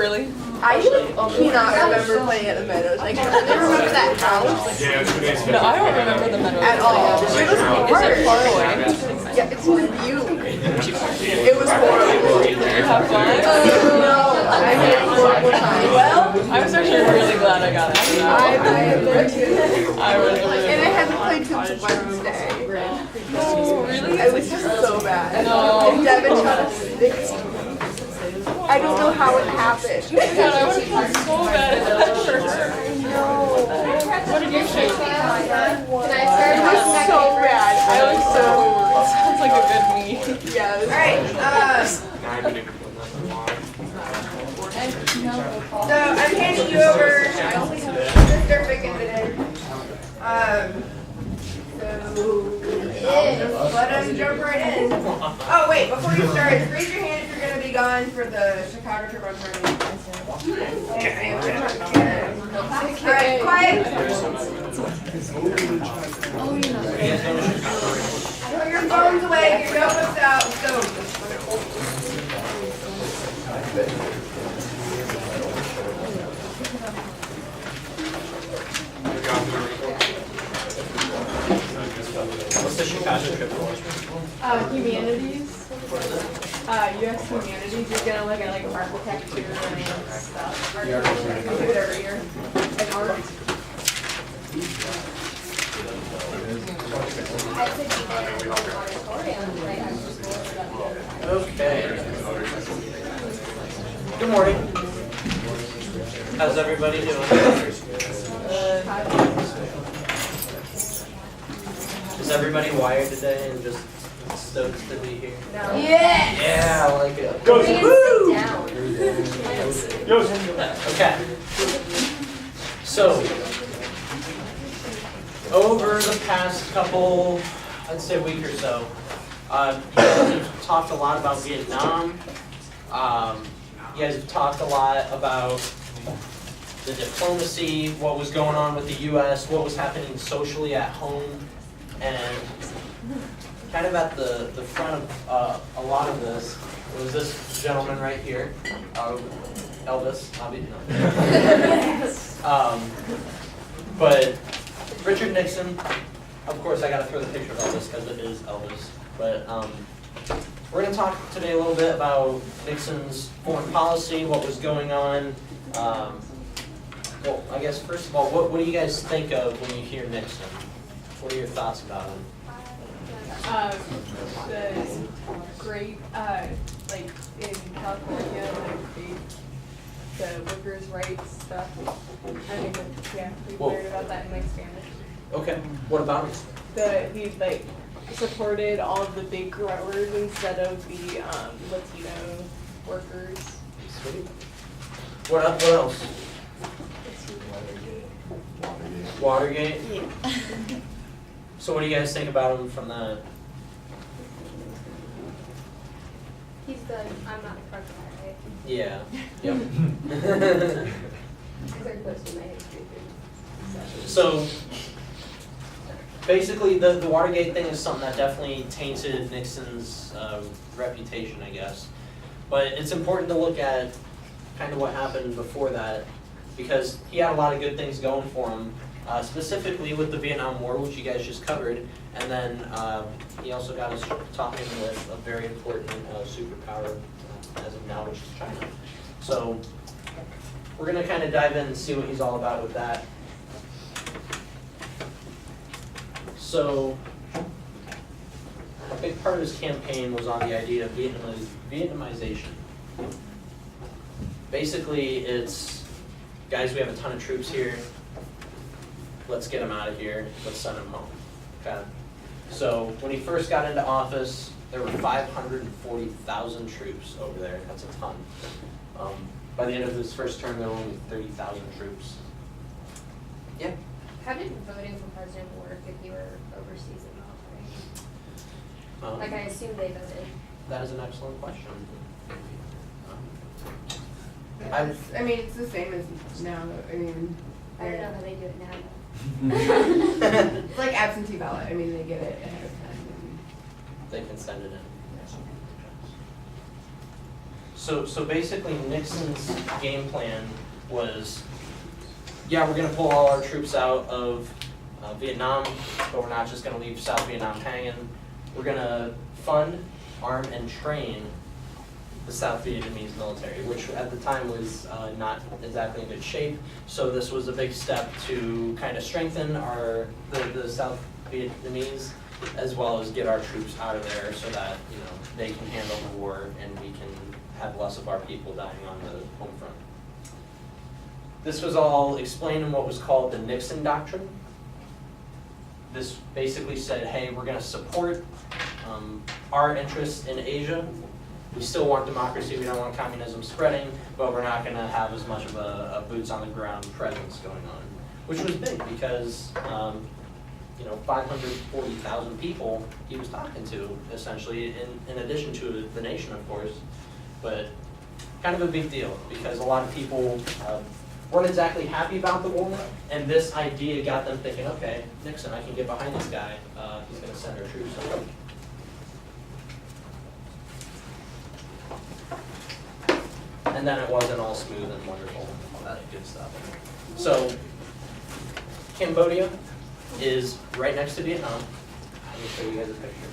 really? I cannot remember playing at the Meadows. Like, I remember that house No, I don't remember the Meadows at all. It was Is hard. it far away? Yeah, it's in Butte. It was horrible. Did you have fun? No, I had a horrible time. Well, I was actually really glad I got it. I there too. I was really And I haven't played since Wednesday. Oh, really? It was just so bad. No. And Devin shot a 60. I don't know how it happened. God, I would have felt so bad at that shirt. What did you shoot? It was so bad. I was so. Sounds like a good me. Yeah. All right. So I'm handing you over Mr. Ficken today. So let him jump right in. Oh wait, before you start, raise your hand if you're gonna be gone for the Chicago Turbine tournament. All right, quiet. Put your phones away, your notebooks out. Let's go. What's the Chicago trip for? Humanities. US Humanities. You're gonna look at like architecture and stuff. Architecture, we do it every year. And art. Okay. Good morning. How's everybody doing? Is everybody wired today and just stoked to be here? No. Yeah, I like it. Okay. So, over the past couple, I'd say week or so, you guys have talked a lot about Vietnam. You guys have talked a lot about the diplomacy, what was going on with the U.S., what was happening socially at home, and kind of at the front of a lot of this was this gentleman right here, Elvis, but Richard Nixon. Of course, I got to throw the picture of Elvis because it is Elvis. But we're going to talk today a little bit about Nixon's foreign policy, what was going on. Well, I guess first of all, what do you guys think of when you hear Nixon? What are your thoughts about him? The great, like in California, like the workers' rights stuff. I think that, yeah, we've heard about that in like Spanish. Okay, what about him? He like supported all of the big growers instead of the Latino workers. Sweet. What else? Watergate? Yeah. So what do you guys think about him from that? He's the I'm not the president, right? Yeah. Yep. Because they're close to my history too. So basically, the Watergate thing is something that definitely tainted Nixon's reputation, I guess. But it's important to look at kind of what happened before that, because he had a lot of good things going for him, specifically with the Vietnam War, which you guys just covered, and then he also got us talking with a very important superpower as of now, which is China. So we're going to kind of dive in and see what he's all about with that. So a big part of his campaign was on the idea of Vietnamization. Basically, it's, guys, we have a ton of troops here. Let's get them out of here. Let's send them home. Okay. So when he first got into office, there were 540,000 troops over there. That's a ton. By the end of his first term, there were only 30,000 troops. Yeah. How did voting for president work if you were overseas and all, right? Like I assume they voted. That is an excellent question. I mean, it's the same as now. I mean, I don't know how they do it now. it's like absentee ballot. I mean, they get it ahead of time. They can send it in. So basically Nixon's game plan was, yeah, we're gonna pull all our troops out of Vietnam, but we're not just gonna leave South Vietnam hanging. We're gonna fund, arm, and train the South Vietnamese military, which at the time was not exactly in good shape. So this was a big step to kind of strengthen the South Vietnamese, as well as get our troops out of there so that, you know, they can handle the war and we can have less of our people dying on the home front. This was all explained in what was called the Nixon Doctrine. This basically said, hey, we're gonna support our interests in Asia. We still want democracy, we don't want communism spreading, but we're not gonna have as much of a boots on the ground presence going on. Which was big because, you know, 540,000 people he was talking to, essentially, in addition to the nation, of course. But kind of a big deal because a lot of people weren't exactly happy about the war, and this idea got them thinking, okay, Nixon, I can get behind this guy, he's gonna send our troops over. And then it wasn't all smooth and wonderful, all that good stuff. So, Cambodia is right next to Vietnam. Let me show you guys a picture.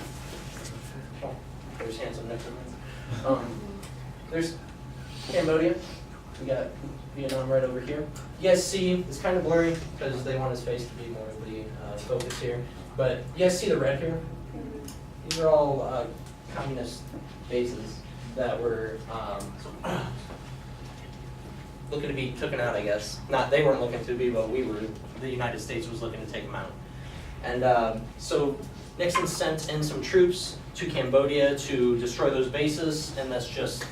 Oh, there's handsome Nixon. There's Cambodia. We got Vietnam right over here. You guys see, it's kind of blurry because they want his face to be more of the focus here. But you guys see the red here? These are all communist bases that were looking to be taken out, I guess. Not, they weren't looking to be, but we were. The United States was looking to take them out. And so Nixon sent in some troops to Cambodia to destroy those bases, and that's just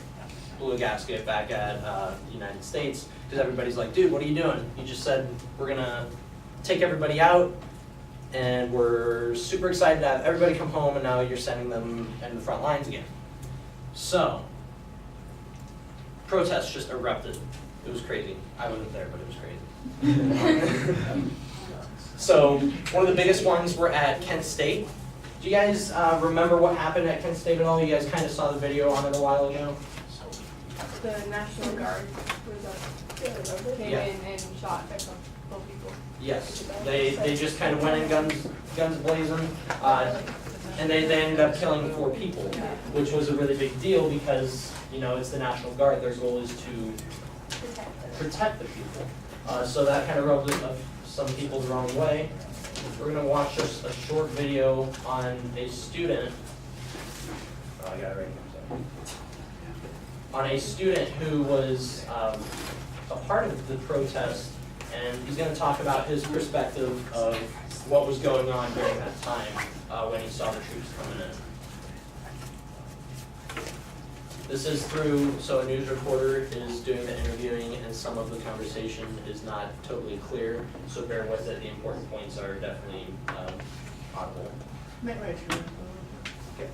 blew a gasket back at the United States, because everybody's like, dude, what are you doing? You just said we're gonna take everybody out, and we're super excited to have everybody come home, and now you're sending them in the front lines again. So, protests just erupted. It was crazy. I wasn't there, but it was crazy. So, one of the biggest ones were at Kent State. Do you guys remember what happened at Kent State at all? You guys kind of saw the video on it a while ago. The National Guard came in and shot a couple people. Yes, they just kind of went in guns blazing, and they ended up killing 4 people, which was a really big deal because, you know, it's the National Guard. Their goal is to protect the people. So that kind of rubbed some people the wrong way. We're going to watch just a short video on a student. Oh, I got it right here, sorry. On a student who was a part of the protest, and he's going to talk about his perspective of what was going on during that time when he saw the troops coming in. This is through, so a news reporter is doing the interviewing and some of the conversation is not totally clear, so bear with it. The important points are definitely audible. Okay.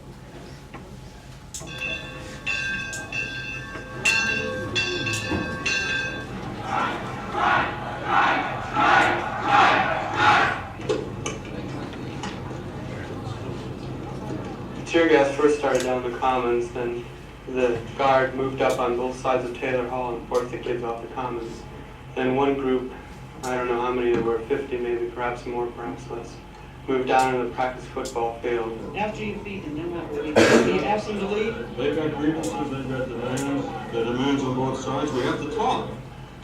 Tear gas first started down the commons, then the guard moved up on both sides of Taylor Hall and forced the kids off the commons. Then one group, I don't know how many there were, 50 maybe, perhaps more, perhaps less, moved down into the practice football field. After you beat them, then what will you ask them to leave? They've got grievances, they've got demands, the demands on both sides, we have to talk.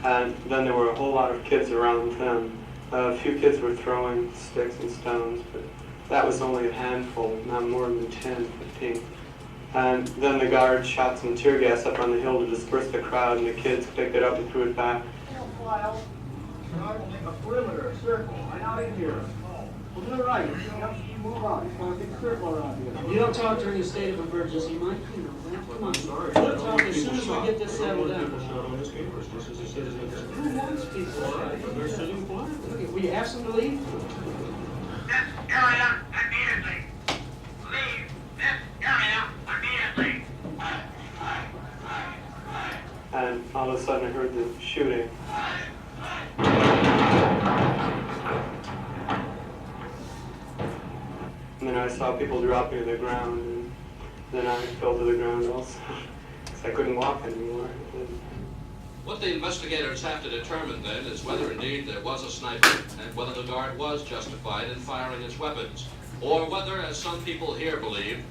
And then there were a whole lot of kids around them. A few kids were throwing sticks and stones, but that was only a handful, not more than 10, 15. And then the guard shot some tear gas up on the hill to disperse the crowd, and the kids picked it up and threw it back. Guard will make a perimeter, a circle, right out in here. Well, to the right, you move on, it's going to make a circle around here. You don't talk during a state of emergency, Mike. You know that. Come on. Sorry. We'll talk as soon as we get this settled down. People shot on this campus, just as a citizen. Who wants people? They're sitting quiet. Okay, will you ask them to leave? This area immediately. Leave this area immediately. And all of a sudden I heard the shooting. And then I saw people dropping to the ground, and then I fell to the ground also. because I couldn't walk anymore. What the investigators have to determine then is whether indeed there was a sniper and whether the guard was justified in firing his weapons, or whether, as some people here believe,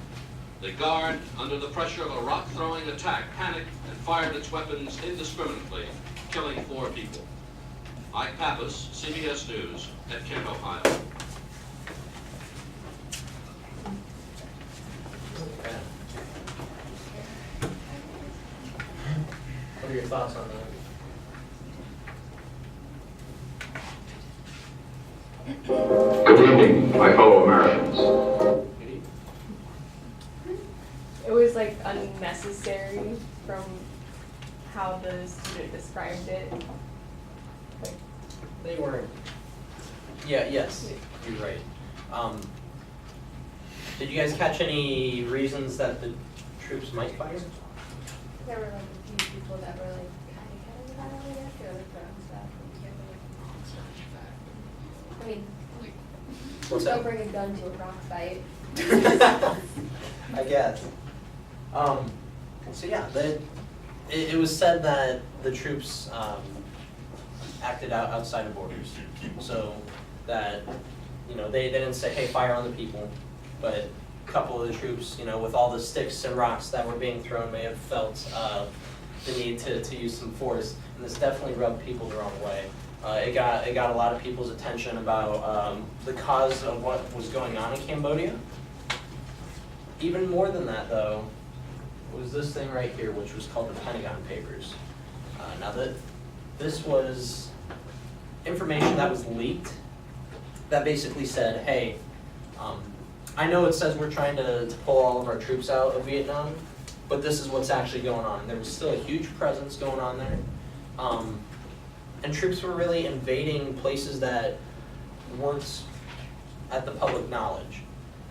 the guard, under the pressure of a rock-throwing attack, panicked and fired its weapons indiscriminately, killing 4 people. Mike Pappas, CBS News, at Kent, Ohio. What are your thoughts on that? Good evening, my fellow Americans. It was like unnecessary from how the student described it. Like, They weren't. Yeah, yes, you're right. Did you guys catch any reasons that the troops might fire? There were like a few people that were like kind of about it, I guess, or like throwing stuff. I mean, What's don't that? bring a gun to a rock fight. I guess. So yeah, it was said that the troops acted outside of borders, so that they didn't say, hey, fire on the people, but a couple of the troops, with all the sticks and rocks that were being thrown, may have felt the need to use some force, and this definitely rubbed people the wrong way. It got a lot of people's attention about the cause of what was going on in Cambodia. Even more than that, though, was this thing right here, which was called the Pentagon Papers. Now this was information that was leaked that basically said, hey, I know it says we're trying to pull all of our troops out of Vietnam, but this is what's actually going on. And there was still a huge presence going on there. And troops were really invading places that weren't at the public knowledge.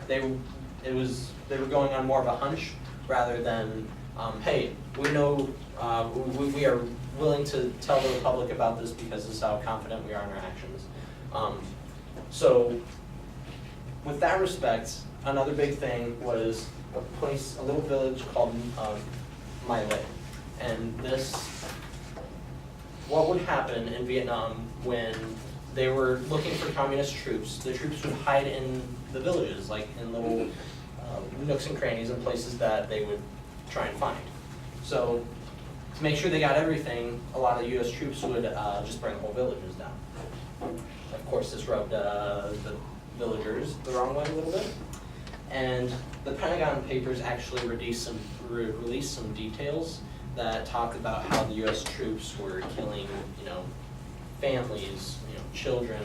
They were going on more of a hunch rather than, hey, we know, we are willing to tell the public about this because this is how confident we are in our actions. So with that respect, another big thing was a little village called My Lai. And what would happen in Vietnam when they were looking for communist troops, the troops would hide in the villages, like in little nooks and crannies and places that they would try and find. So to make sure they got everything, a lot of US troops would just bring whole villages down. Of course, this rubbed the villagers the wrong way a little bit. And the Pentagon Papers actually released some details that talk about how the U.S. troops were killing, families, children,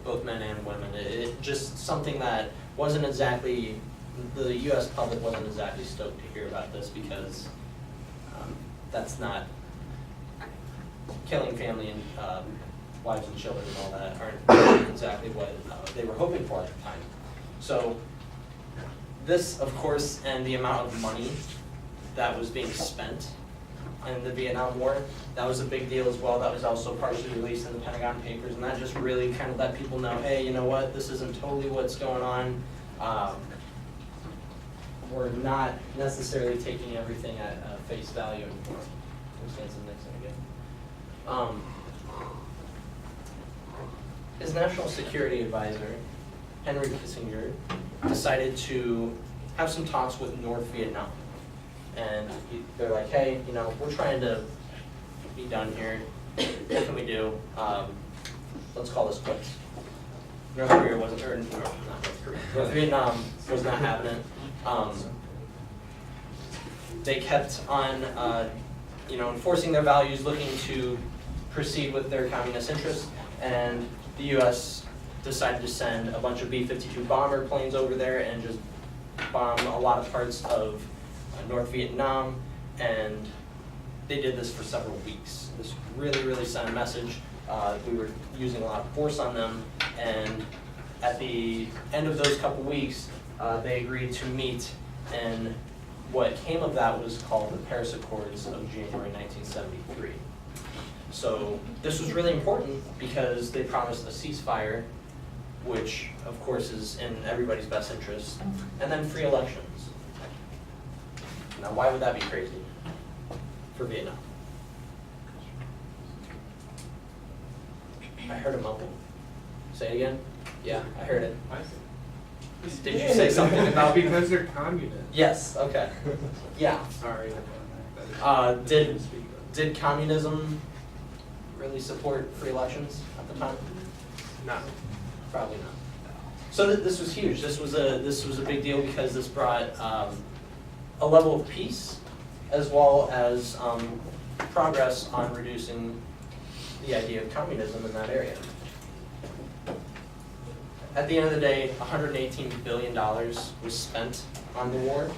both men and women. It just something that wasn't exactly, the U.S. public wasn't exactly stoked to hear about this because that's not, killing family and wives and children and all that aren't exactly what they were hoping for at the time. So this, of course, and the amount of money that was being spent in the Vietnam War, that was a big deal as well. That was also partially released in the Pentagon Papers, and that just really kind of let people know, hey, you know what, this isn't totally what's going on. We're not necessarily taking everything at face value anymore. His national security advisor, Henry Kissinger, decided to have some talks with North Vietnam. And they're like, hey, we're trying to be done here. What can we do? Let's call this quits. North Korea wasn't, or not North Korea. North Vietnam was not having it. They kept on, enforcing their values, looking to proceed with their communist interests, and the U.S. decided to send a bunch of B-52 bomber planes over there and just bomb a lot of parts of North Vietnam, and they did this for several weeks. This really, really sent a message. We were using a lot of force on them, and at the end of those couple weeks, they agreed to meet, and what came of that was called the Paris Accords of January 1973. So this was really important because they promised a ceasefire, which of course is in everybody's best interest, and then free elections. Now, why would that be crazy? for Vietnam. I heard a mumble. Say it again? Yeah, I heard it. Did you say something about? Because they're communists. Yes, okay. Yeah. Sorry. Did communism really support free elections at the time? No. Probably not. So this was huge. This was a big deal because this brought a level of peace as well as progress on reducing the idea of communism in that area. At the end of the day, $118 billion was spent on the war.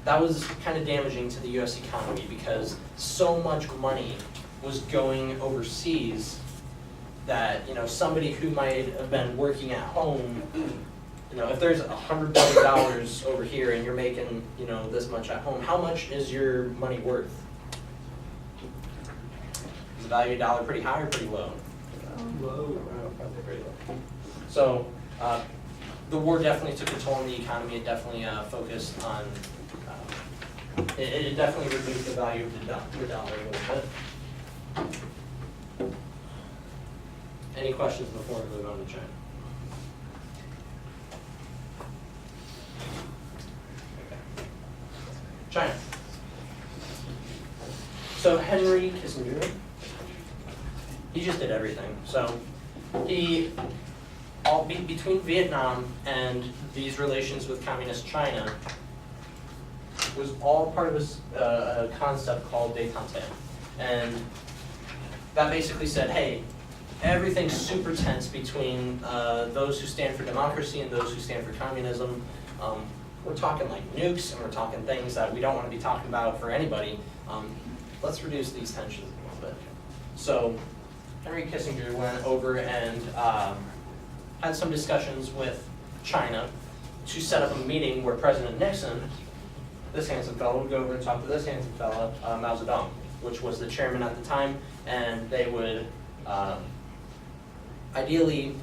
That was kind of damaging to the U.S. economy because so much money was going overseas that, somebody who might have been working at home, if there's $100 billion over here and you're making, this much at home, how much is your money worth? Is the value of the dollar pretty high or pretty low? Low. Probably pretty low. So, the war definitely took a toll on the economy. It definitely focused on, it definitely reduced the value of the dollar a little bit. Any questions before we move on to China? Okay. China. So Henry Kissinger, he just did everything. So between Vietnam and these relations with communist China was all part of a concept called détente. And that basically said, hey, everything's super tense between those who stand for democracy and those who stand for communism. We're talking like nukes, and we're talking things that we don't want to be talking about for anybody. Let's reduce these tensions a little bit. So Henry Kissinger went over and had some discussions with China to set up a meeting where President Nixon, this handsome fellow, would go over and talk to this handsome fellow, Mao Zedong, which was the chairman at the time, and they would ideally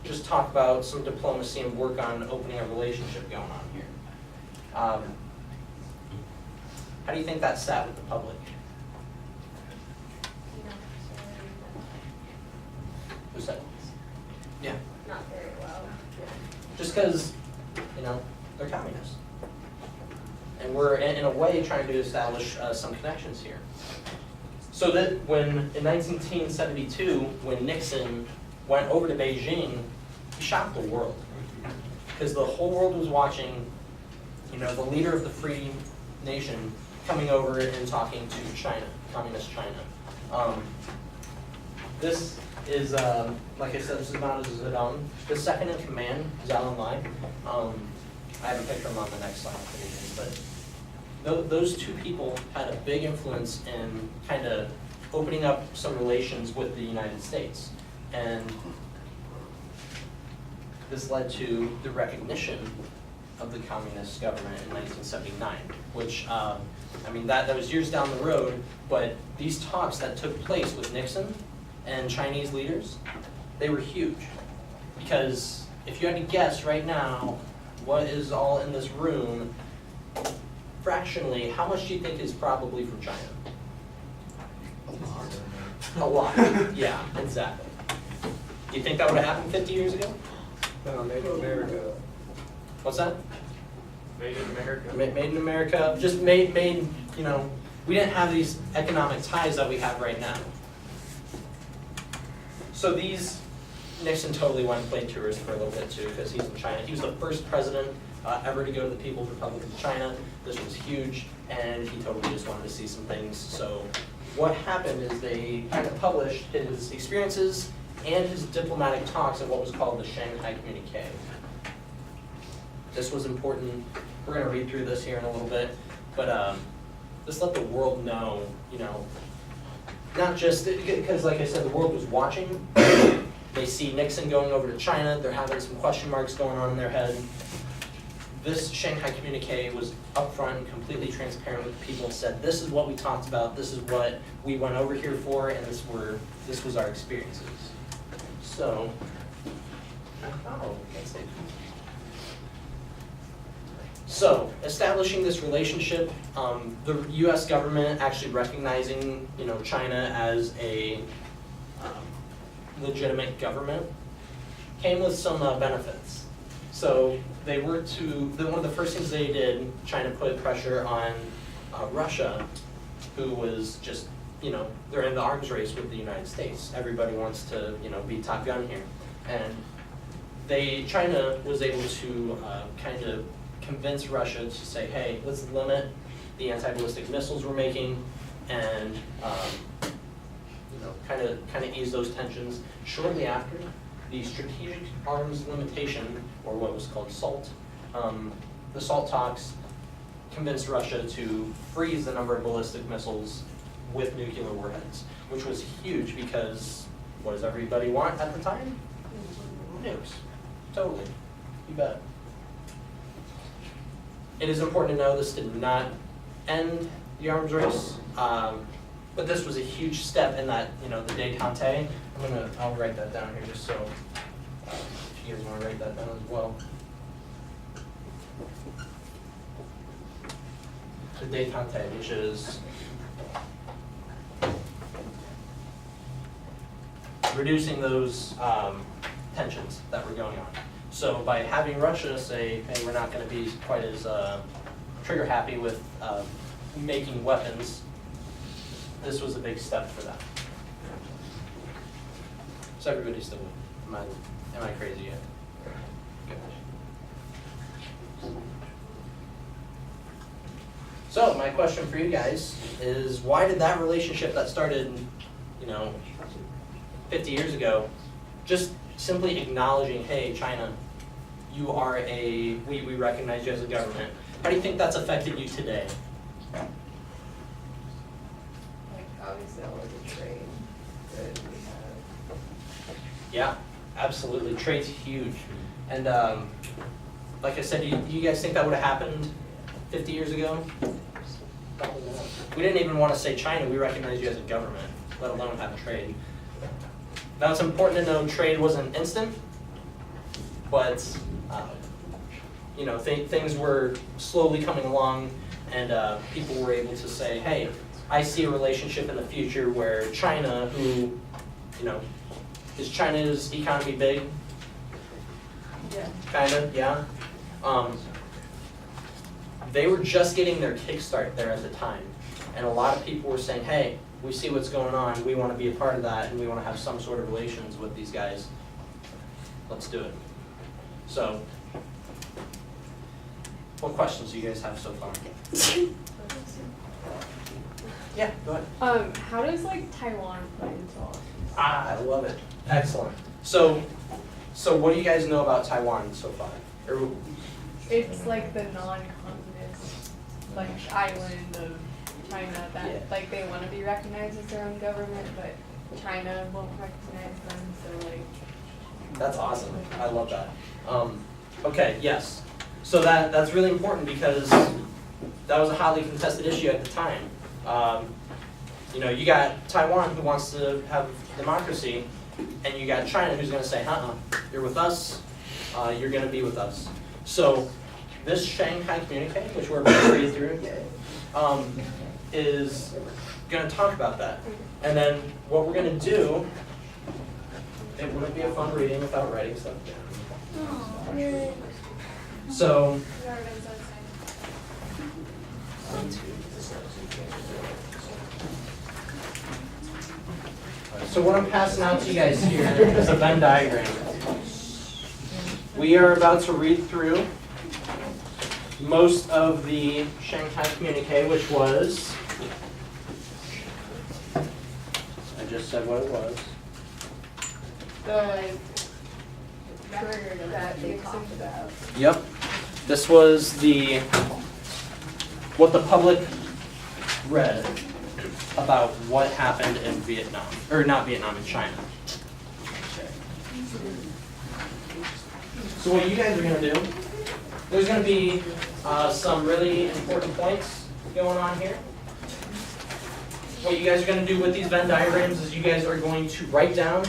just talk about some diplomacy and work on opening a relationship going on here. How do you think that sat with the public? Who said? Yeah. Not very well. Just because, they're communists. And we're, in a way, trying to establish some connections here. So that in 1972, when Nixon went over to Beijing, he shocked the world. Because the whole world was watching, the leader of the free nation coming over and talking to China, communist China. This is, like I said, this is Mao Zedong. The second in command, Zhou Enlai. I have a picture of him on the next slide, but those two people had a big influence in kind of opening up some relations with the United States. And this led to the recognition of the communist government in 1979, which, that was years down the road, but these talks that took place with Nixon and Chinese leaders, they were huge. Because if you had to guess right now what is all in this room, fractionally, how much do you think is probably from China? A lot. Yeah, exactly. Do you think that would have happened 50 years ago? No, made in America. What's that? Made in America. Made in America. Just made, we didn't have these economic ties that we have right now. So Nixon totally went and played tourist for a little bit too, because he's in China. He was the first president ever to go to the People's Republic of China. This was huge, and he totally just wanted to see some things. So what happened is they kind of published his experiences and his diplomatic talks of what was called the Shanghai Communique. This was important. We're going to read through this here in a little bit, but just let the world know, not just, because like I said, the world was watching. They see Nixon going over to China. They're having some question marks going on in their head. This Shanghai Communique was upfront and completely transparent with the people and said, this is what we talked about, this is what we went over here for, and this was our experiences. So, So, establishing this relationship, the U.S. government actually recognizing, China as a legitimate government came with some benefits. So they were one of the first things they did, China put pressure on Russia, who was just, they're in the arms race with the United States. Everybody wants to, be top gun here. And China was able to kind of convince Russia to say, hey, let's limit the anti-ballistic missiles we're making and kind of ease those tensions. Shortly after, the Strategic Arms Limitation, or what was called SALT, the SALT talks convinced Russia to freeze the number of ballistic missiles with nuclear warheads, which was huge because what does everybody want at the time? Nukes. Totally. You bet. It is important to know this did not end the arms race, but this was a huge step in that, the détente. I'll write that down here just so if you guys want to write that down as well. The détente, which is reducing those tensions that were going on. So by having Russia say, hey, we're not going to be quite as trigger happy with making weapons, this was a big step for that. So everybody's still with me. Am I crazy yet? Good. So my question for you guys is, why did that relationship that started, 50 years ago, just simply acknowledging, hey, China, you are we recognize you as a government. How do you think that's affected you today? Like, obviously all of the trade that we have. Yeah, absolutely. Trade's huge. And like I said, you guys think that would have happened 50 years ago? Probably not. We didn't even want to say China, we recognize you as a government, let alone have trade. Now it's important to know trade wasn't instant, but things were slowly coming along, and people were able to say, hey, I see a relationship in the future where China, who, is China's economy big? Yeah. Kind of, yeah. They were just getting their kickstart there at the time, and a lot of people were saying, hey, we see what's going on, we want to be a part of that, and we want to have some sort of relations with these guys. Let's do it. So, what questions do you guys have so far? Yeah, go ahead. How does Taiwan play into all of this? I love it. Excellent. So what do you guys know about Taiwan so far? It's like the non-communist island of China that they want to be recognized as their own government, but China won't recognize them, so That's awesome. I love that. Okay, yes. So that's really important because that was a highly contested issue at the time. You got Taiwan who wants to have democracy, and you got China who's going to say, you're with us, you're going to be with us. So this Shanghai Communique, which we're about to read through, is going to talk about that. And then what we're going to do, it wouldn't be a fun reading without writing stuff down. So, what I'm passing out to you guys here is a Venn diagram. We are about to read through most of the Shanghai Communique, which was, I just said what it was. the trigger that they talked about. Yep. This was what the public read about what happened in Vietnam, or not Vietnam, in China. So what you guys are going to do, there's going to be some really important points going on here. What you guys are going to do with these Venn diagrams is you guys are going to write down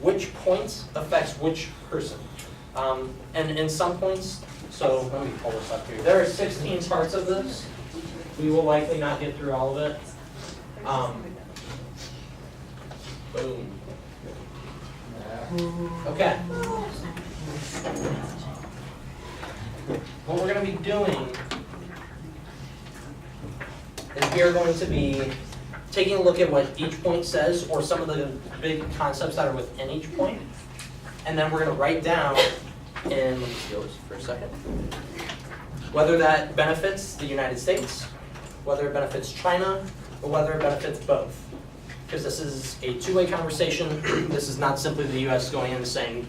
which point affects which person. And in some points, So let me pull this up here. There are 16 parts of this. We will likely not get through all of it. Boom. Okay. What we're going to be doing is we are going to be taking a look at what each point says, or some of the big concepts that are within each point, and then we're going to write down, and let me steal this for a second, whether that benefits the United States, whether it benefits China, or whether it benefits both. Because this is a two-way conversation. This is not simply the U.S. going in and saying,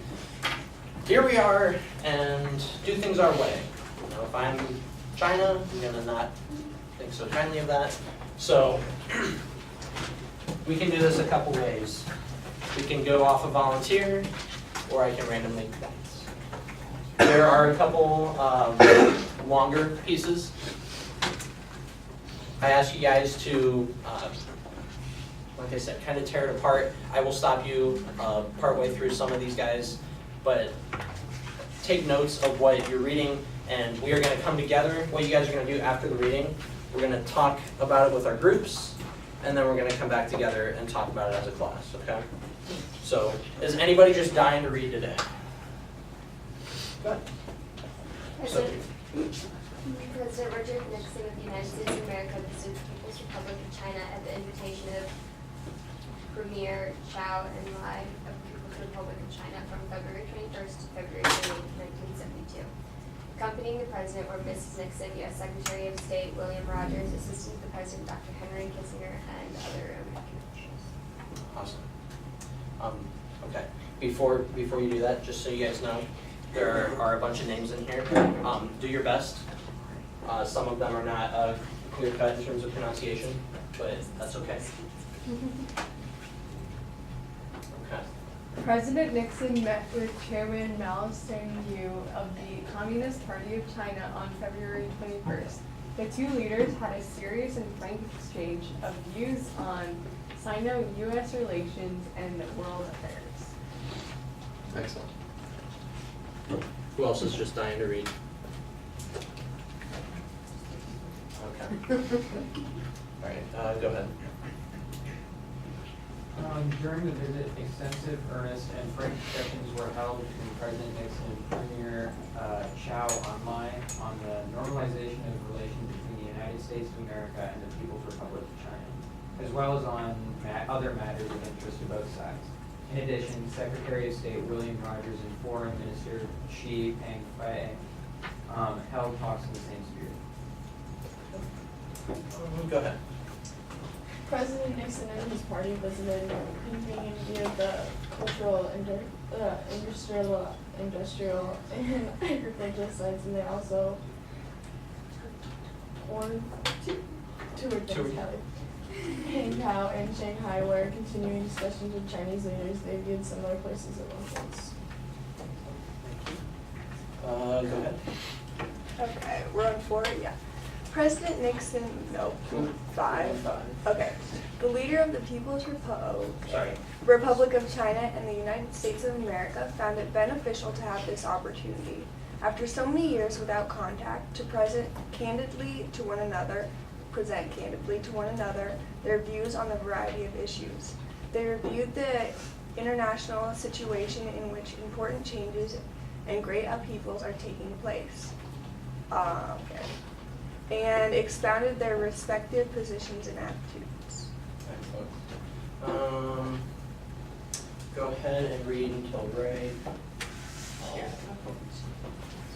here we are, and do things our way. You know, if I'm China, I'm going to not think so kindly of that. So we can do this a couple ways. We can go off a volunteer, or I can randomly points. There are a couple longer pieces. I ask you guys to, like I said, kind of tear it apart. I will stop you partway through some of these guys, but take notes of what you're reading, and we are going to come together. What you guys are going to do after the reading, we're going to talk about it with our groups, and then we're going to come back together and talk about it as a class, okay? So, is anybody just dying to read today? Go ahead. President Richard Nixon of the United States of America visited the People's Republic of China at the invitation of Premier Zhou Enlai of the People's Republic of China from February 21st to February 28th, 1972. Accompanying the President were Mrs. Nixon, U.S. Secretary of State William Rogers, Assistant to the President Dr. Henry Kissinger, and other American officials. Awesome. Okay. Before you do that, just so you guys know, there are a bunch of names in here. Do your best. Some of them are not clear cut in terms of pronunciation, but that's okay. Okay. President Nixon met with Chairman Mao Zedong of the Communist Party of China on February 21st. The two leaders had a serious and frank exchange of views on Sino-U.S. relations and world affairs. Excellent. Who else is just dying to read? Okay. All right, go ahead. During the visit, extensive, earnest, and frank discussions were held between President Nixon and Premier Zhou Enlai on the normalization of relations between the United States of America and the People's Republic of China, as well as on other matters of interest to both sides. In addition, Secretary of State William Rogers and Foreign Minister Xi Pengfei held talks in the same spirit. Go ahead. President Nixon and his party visited Beijing and viewed the cultural, industrial, and agricultural sites, and they also toured Hankow and Shanghai, where continuing discussions with Chinese leaders, they viewed similar places at one point. Go ahead. Okay, we're on 4, yeah. President Nixon, no, 5. Okay. The leader of the People's Republic of China and the United States of America found it beneficial to have this opportunity, after so many years without contact, to present candidly to one another their views on a variety of issues. They reviewed the international situation in which important changes and great upheavals are taking place. And expounded their respective positions and attitudes. Excellent. Go ahead and read until Ray.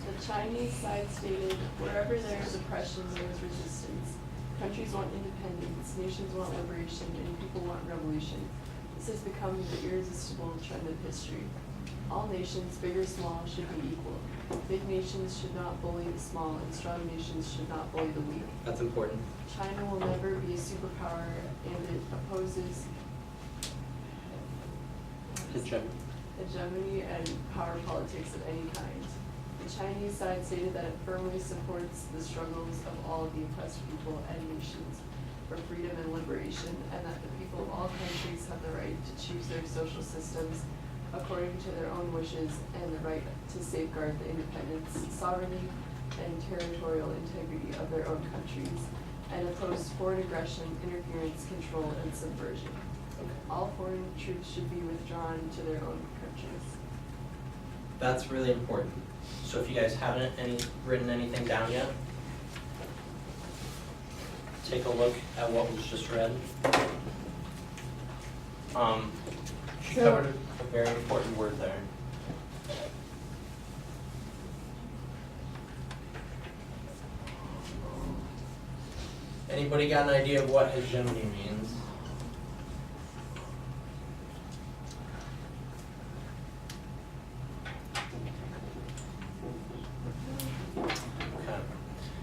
The Chinese side stated, wherever there is oppression, there is resistance. Countries want independence, nations want liberation, and people want revolution. This has become the irresistible trend of history. All nations, big or small, should be equal. Big nations should not bully the small, and strong nations should not bully the weak. That's important. China will never be a superpower, and it opposes hegemony and power politics of any kind. The Chinese side stated that it firmly supports the struggles of all of the oppressed people and nations for freedom and liberation, and that the people of all countries have the right to choose their social systems, according to their own wishes and the right to safeguard the independence, sovereignty, and territorial integrity of their own countries, and oppose foreign aggression, interference, control, and subversion. All foreign troops should be withdrawn to their own countries. That's really important. So if you guys haven't written anything down yet, take a look at what was just read. She So- covered a very important word there. Anybody got an idea of what hegemony means? Okay.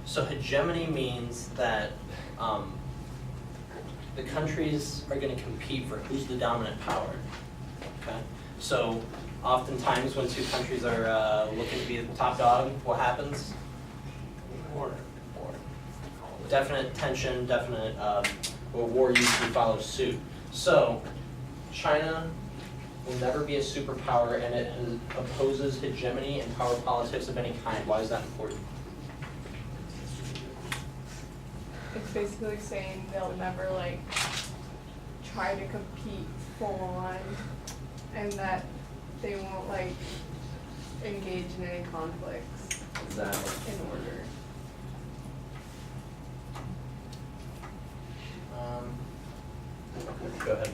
So hegemony means that the countries are going to compete for who's the dominant power. Okay. So oftentimes when two countries are looking to be the top dog, what happens? War. Definite tension, definite war usually follows suit. So China will never be a superpower, and it opposes hegemony and power politics of any kind. Why is that important? It's basically saying they'll never like try to compete full on, and that they won't like engage in any conflicts Exactly. in order. Go ahead.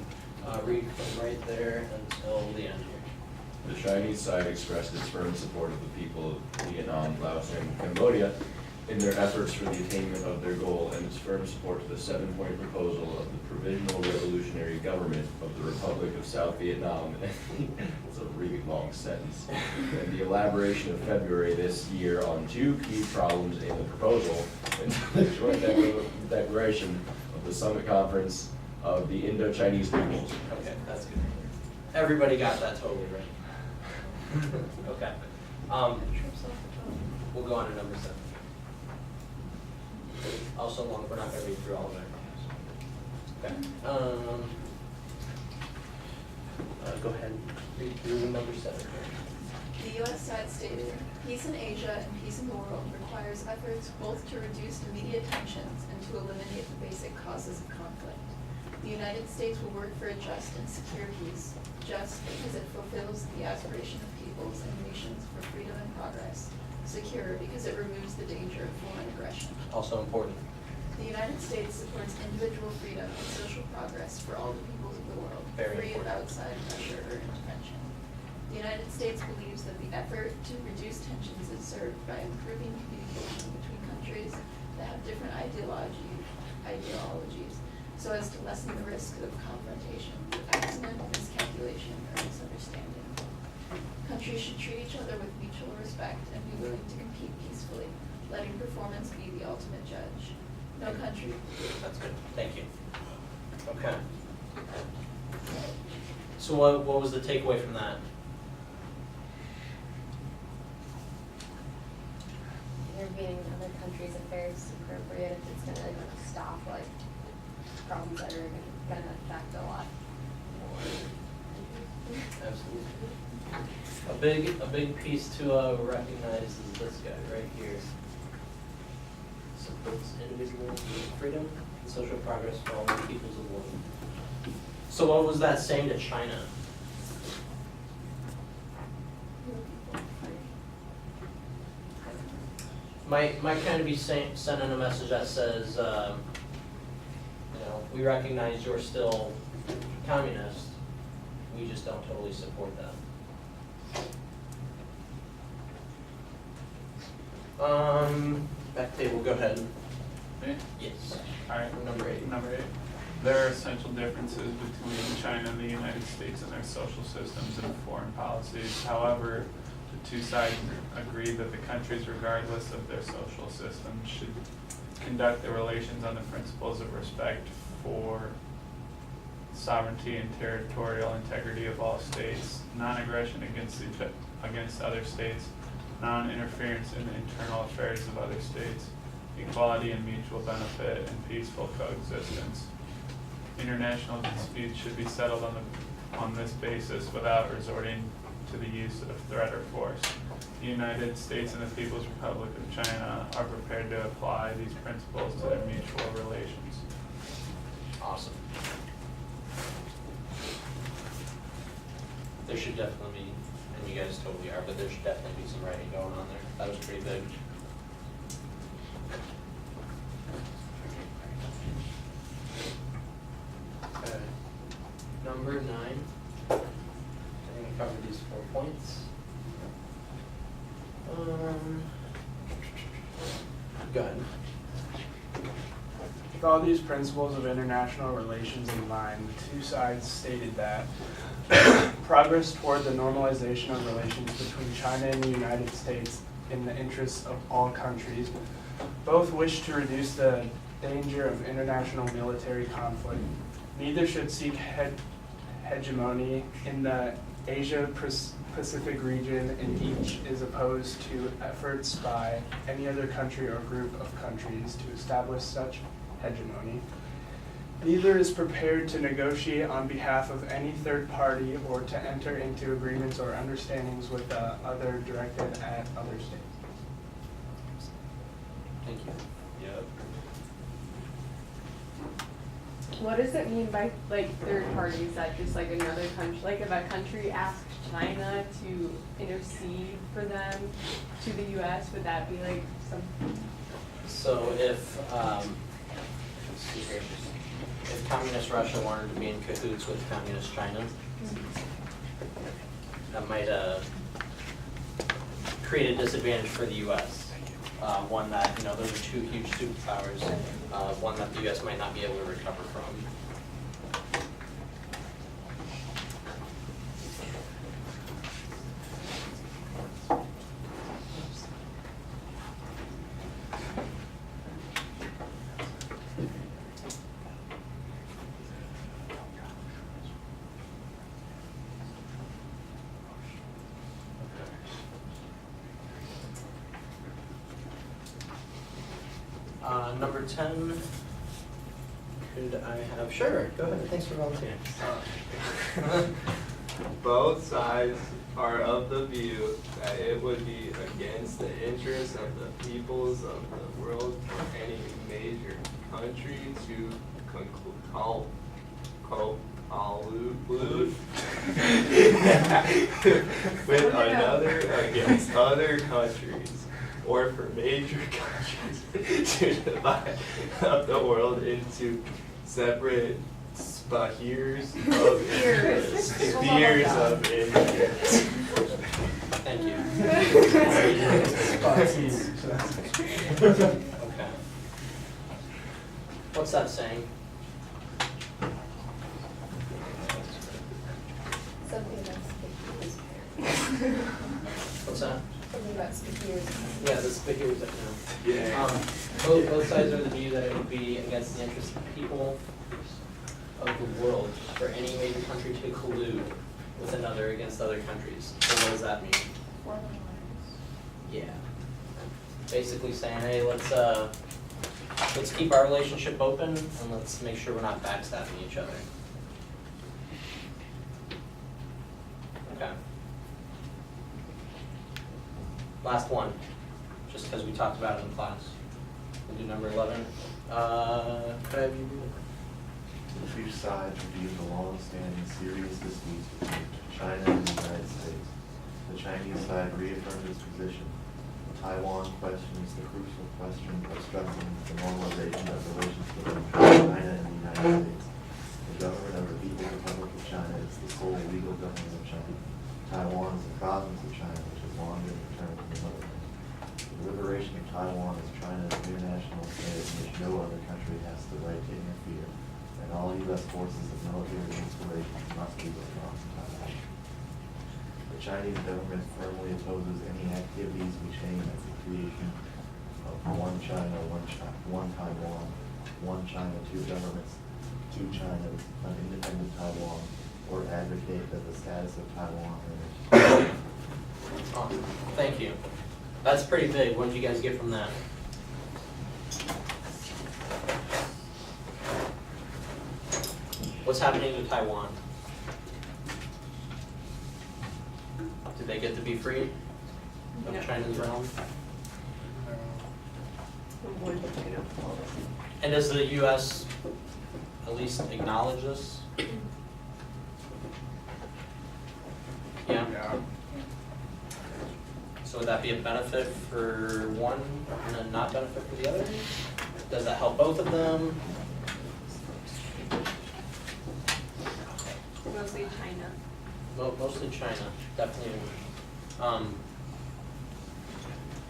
Read from right there until the end here. The Chinese side expressed its firm support of the people of Vietnam, Laos, and Cambodia in their efforts for the attainment of their goal, and its firm support to the 7-point proposal of the Provisional Revolutionary Government of the Republic of South Vietnam. It's a really long sentence. And the elaboration of February this year on 2 key problems in the proposal, and the joint declaration of the Summit Conference of the Indo-Chinese peoples. Okay, that's good. Everybody got that totally right. Okay. We'll go on to number 7. Also long, we're not gonna read through all of it. Okay. Go ahead, read through number 7 here. The U.S. side stated, peace in Asia and peace in the world requires efforts both to reduce immediate tensions and to eliminate the basic causes of conflict. The United States will work for a just and secure peace, just because it fulfills the aspiration of peoples and nations for freedom and progress, secure because it removes the danger of foreign aggression. Also important. The United States supports individual freedom and social progress for all the peoples of the world, Very free of important. outside pressure or intervention. The United States believes that the effort to reduce tensions is served by improving communication between countries that have different ideologies, so as to lessen the risk of confrontation with accident, miscalculation, or misunderstanding. Countries should treat each other with mutual respect and be willing to compete peacefully, letting performance be the ultimate judge. No country. That's good, thank you. Okay. So what was the takeaway from that? Intervening in other countries' affairs is appropriate if it's gonna stop like problems that are gonna affect a lot more. Absolutely. A big piece to recognize is this guy right here. Supports individual freedom and social progress for all the peoples of the world. So what was that saying to China? Might kind of be sending a message that says, we recognize you're still communist, we just don't totally support that. Back table, go ahead. Me? Yes. Alright, Number 8. Number 8. There are essential differences between China and the United States in their social systems and foreign policies. However, the two sides agree that the countries, regardless of their social systems, should conduct their relations on the principles of respect for sovereignty and territorial integrity of all states, non-aggression against other states, non-interference in the internal affairs of other states, equality and mutual benefit, and peaceful coexistence. International disputes should be settled on on this basis without resorting to the use of threat or force. The United States and the People's Republic of China are prepared to apply these principles to their mutual relations. Awesome. There should definitely be, and you guys totally are, but there should definitely be some writing going on there. That was pretty big. Okay. Number 9. I think we covered these 4 points. Go ahead. With all these principles of international relations in mind, the two sides stated that progress toward the normalization of relations between China and the United States in the interests of all countries. Both wish to reduce the danger of international military conflict. Neither should seek hegemony in the Asia-Pacific region, and each is opposed to efforts by any other country or group of countries to establish such hegemony. Neither is prepared to negotiate on behalf of any third party or to enter into agreements or understandings with the other directed at other states. Thank you. Yep. What does it mean by like third parties? That just like another country, like if a country asked China to intercede for them to the U.S., would that be like some? So if if communist Russia wanted to be in cahoots with communist China, that might create a disadvantage for the U.S. One that, you know, those are two huge superpowers, one that the U.S. might not be able to recover from. Number 10, could I have, sure, go ahead, thanks for volunteering. Both sides are of the view that it would be against the interests of the peoples of the world for any major country to collude with another against other countries, or for major countries to divide up the world into separate spheres of interest. Spheres of interest. Thank you. Okay. What's that saying? Something about spaghetti. What's that? Something about spaghetti. Yeah, the speakers that know. Yeah. Both sides are of the view that it would be against the interests of the people of the world for any major country to collude with another against other countries. So what does that mean? Yeah. Basically saying, hey, let's keep our relationship open and let's make sure we're not backstabbing each other. Okay. Last one, just because we talked about it in class. We'll do number 11. Could I have you do it? Each side reviewed the long-standing serious disputes between China and the United States. The Chinese side reaffirmed its position. The Taiwan question is the crucial question obstructing the normalization of relations between China and the United States. The government of the People's Republic of China is the sole legal government of China. Taiwan is a province of China, which has long been returned from the motherland. The liberation of Taiwan is China's international state in which no other country has the right to interfere, and all U.S. forces of military installations must be withdrawn from Taiwan. The Chinese government firmly opposes any activities which aim at the creation of one China, one Taiwan, one China, two governments, two Chinas, an independent Taiwan, or advocate that the status of Taiwan Oh, thank you. That's pretty big. What did you guys get from that? What's happening to Taiwan? Do they get to be free No. of China's realm? The one China policy. And does the US at least acknowledge this? Yeah? So would that be a benefit for one and a not benefit for the other? Does that help both of them? Mostly China. Mostly China, definitely.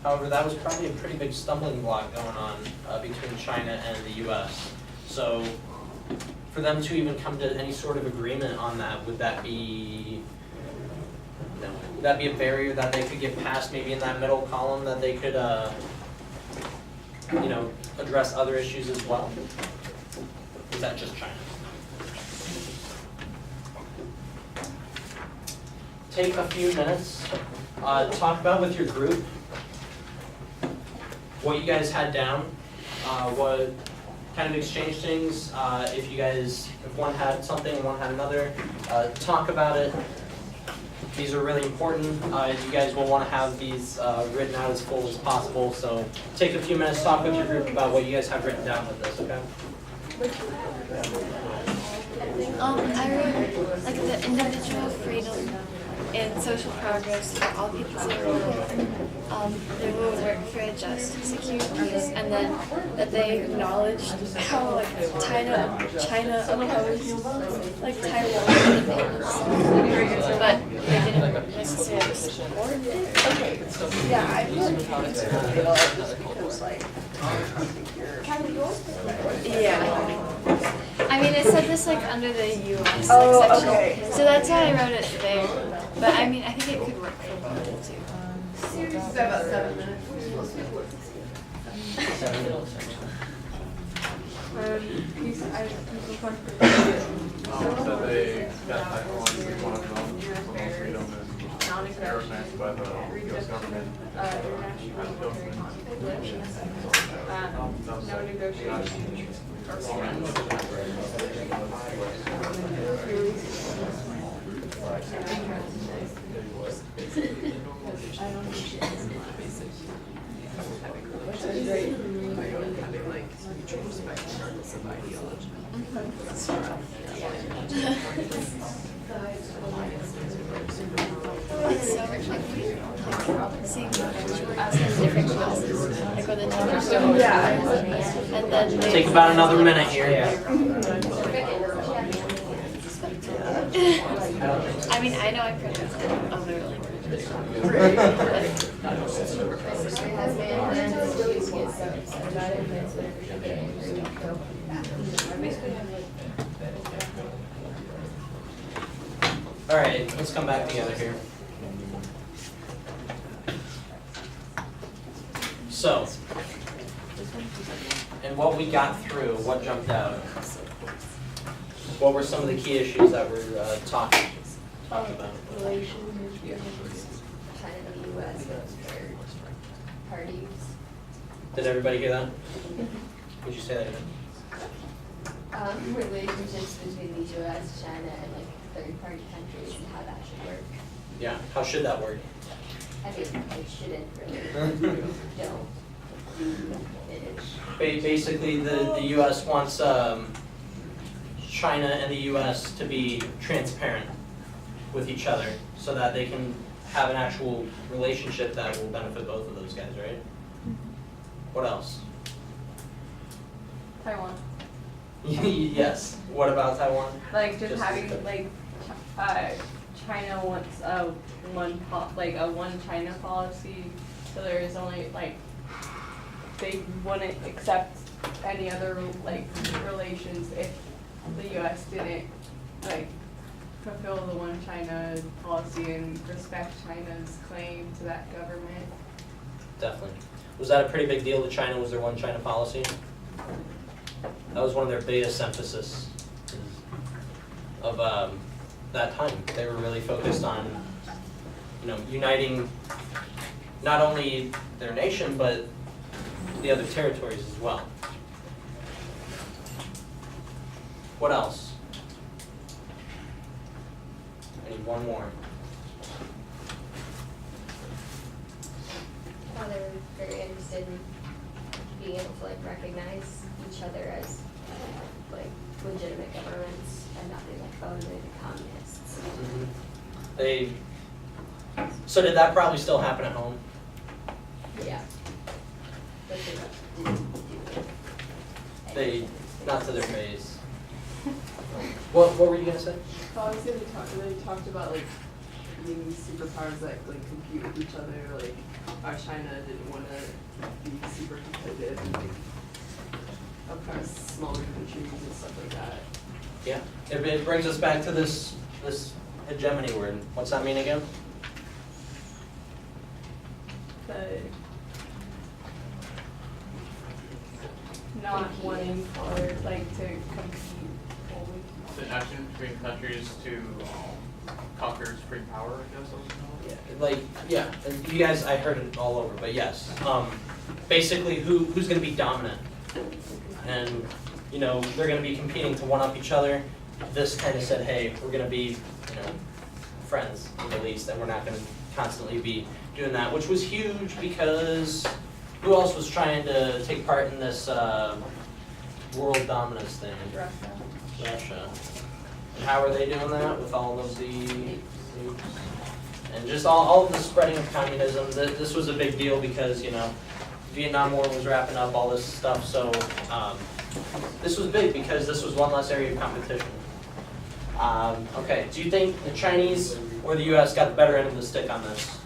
However, that was probably a pretty big stumbling block going on between China and the US. So for them to even come to any sort of agreement on that, would that be a barrier that they could get past, maybe in that middle column, that they could address other issues as well? Is that just China? Take a few minutes, talk about with your group what you guys had down, what kind of exchange things, if one had something and one had another, talk about it. These are really important. You guys will want to have these written out as full as possible, so take a few minutes, talk with your group about what you guys have written down with this, okay? I wrote like the individual freedom and social progress for all peoples of the world. They will work for a just, secure peace, and then that they acknowledged how like China opposed like Taiwan independence, but they didn't necessarily support it. Okay, yeah, I feel like it's because like, yeah. I mean, it said this like under the U.S. Oh, like, section, okay. so that's why I wrote it there. But I mean, I think it could work for both too. Series is about 7 minutes. So they got Taiwan, they want to know freedom and airfans by the U.S. government. No negotiations or It's so like seeing different classes, like with the Yeah. and then they Take about another minute here. I mean, I know I pronounced it other languages. All right, let's come back together here. So, and what we got through, what jumped out? What were some of the key issues that we're talking about? relations. China and the US as third parties. Did everybody hear that? Would you say that again? Relationships between the US, China, and like third party countries and how that should work. Yeah, how should that work? I mean, it shouldn't really, no. Basically, the US wants China and the US to be transparent with each other so that they can have an actual relationship that will benefit both of those guys, right? What else? Taiwan. Yes. What about Taiwan? Like just having like China wants a one China policy, so there is only like they wouldn't accept any other like relations if the U.S. didn't like fulfill the one China policy and respect China's claim to that government. Definitely. Was that a pretty big deal that China was their one China policy? That was one of their biggest emphasis of that time. They were really focused on, uniting not only their nation, but the other territories as well. What else? I need one more. how they were very interested in being able to like recognize each other as like legitimate governments and not be like, oh, they're the communists. So did that probably still happen at home? Yeah. But they didn't do it. They, not to their face. What were you gonna say? I was gonna they talked about like being these superpowers that like compete with each other, like how China didn't want to be super competitive and like oppress smaller countries and stuff like that. Yeah, it brings us back to this hegemony word. What's that mean again? The not wanting or like to compete fully. The action between countries to conquer supreme power, I guess. Yeah, you guys, I heard it all over, but yes. Basically, who's going to be dominant? And, you know, they're going to be competing to one-up each other. This kind of said, hey, we're going to be, you know, friends at least, and we're not going to constantly be doing that, which was huge because who else was trying to take part in this world dominance thing? Russia. And how are they doing that with all of the and just all of the spreading of communism? This was a big deal because, you know, Vietnam War was wrapping up, all this stuff. So this was big because this was one less area of competition. Okay, do you think the Chinese or the U.S. got the better end of the stick on this?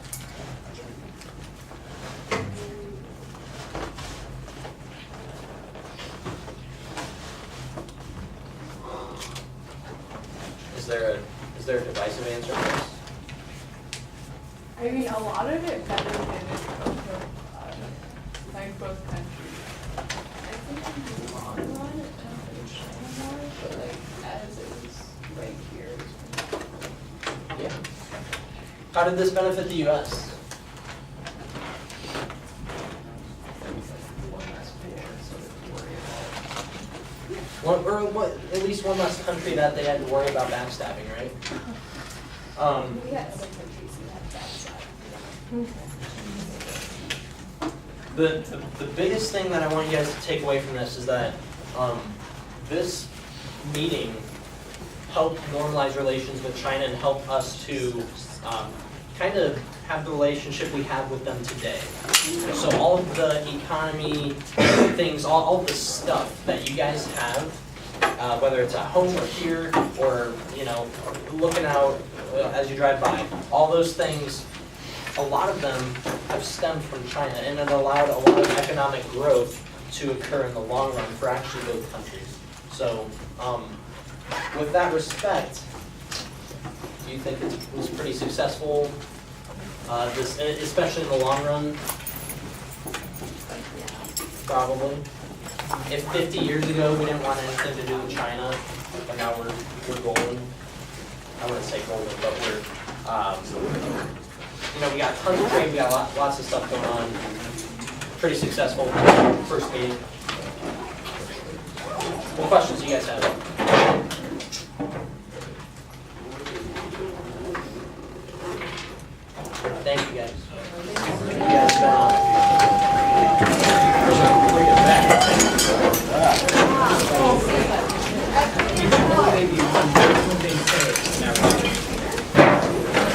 Is there a divisive answer to this? I mean, a lot of it benefited both countries. I think in the long run it benefited China more, but like as it was right here. Yeah. How did this benefit the U.S.? At least one less country that they had to worry about backstabbing, right? We had other countries who had that side. The biggest thing that I want you guys to take away from this is that this meeting helped normalize relations with China and help us to kind of have the relationship we have with them today. So all of the economy things, all of the stuff that you guys have, whether it's at home or here or, you know, looking out as you drive by, all those things, a lot of them have stemmed from China, and it allowed a lot of economic growth to occur in the long run for actually both countries. So with that respect, do you think it was pretty successful, especially in the long run? Probably. If 50 years ago we didn't want anything to do with China, but now we're golden. I wouldn't say golden, but we're, you know, we got tons of trade, we got lots of stuff going on. Pretty successful first meeting. What questions do you guys have? Thank you guys. You guys been bring it back.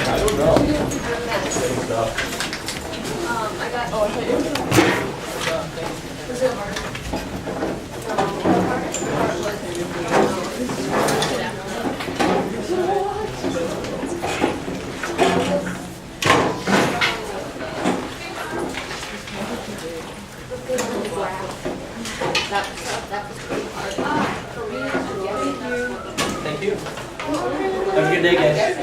I don't know. I got. Oh, I thought you were. Was it Mark? That was pretty hard. Thank you. Have a good day, guys.